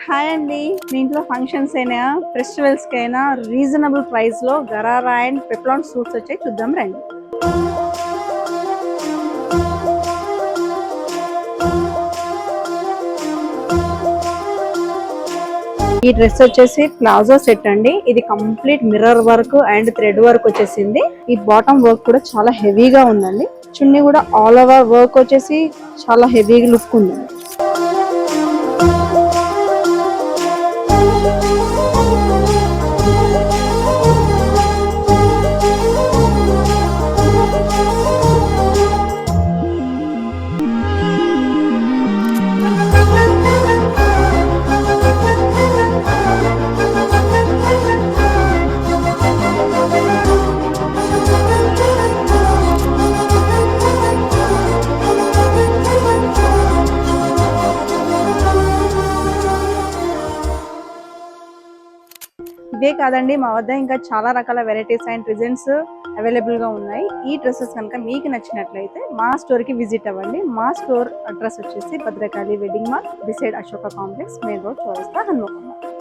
Hi అండి. మీ ఇంట్లో functions అయినా ఫెస్టివల్స్కి అయినా రీజనబుల్ ప్రైస్లో గరారా అండ్ పెప్లాన్ సూట్స్ వచ్చాయి, చూద్దాం రండి. ఈ డ్రెస్ వచ్చేసి ప్లాజో సెట్ అండి. ఇది complete mirror work and thread work వచ్చేసింది. ఈ బాటమ్ వర్క్ కూడా చాలా హెవీగా ఉందండి. చున్నీ కూడా ఆల్ ఓవర్ వర్క్ వచ్చేసి చాలా హెవీ లుక్ ఉందండి. ఇవే కాదండి, మా వద్ద ఇంకా చాలా రకాల వెరైటీస్ అండ్ డిజైన్స్ అవైలబుల్ గా ఉన్నాయి. ఈ డ్రెస్సెస్ కనుక మీకు నచ్చినట్లయితే మా స్టోర్ కి విజిట్ అవ్వండి. మా స్టోర్ అడ్రస్ వచ్చేసి Bhadrakali wedding mall, beside Ashoka complex, main road, చౌరస్తా, హన్మకొండ.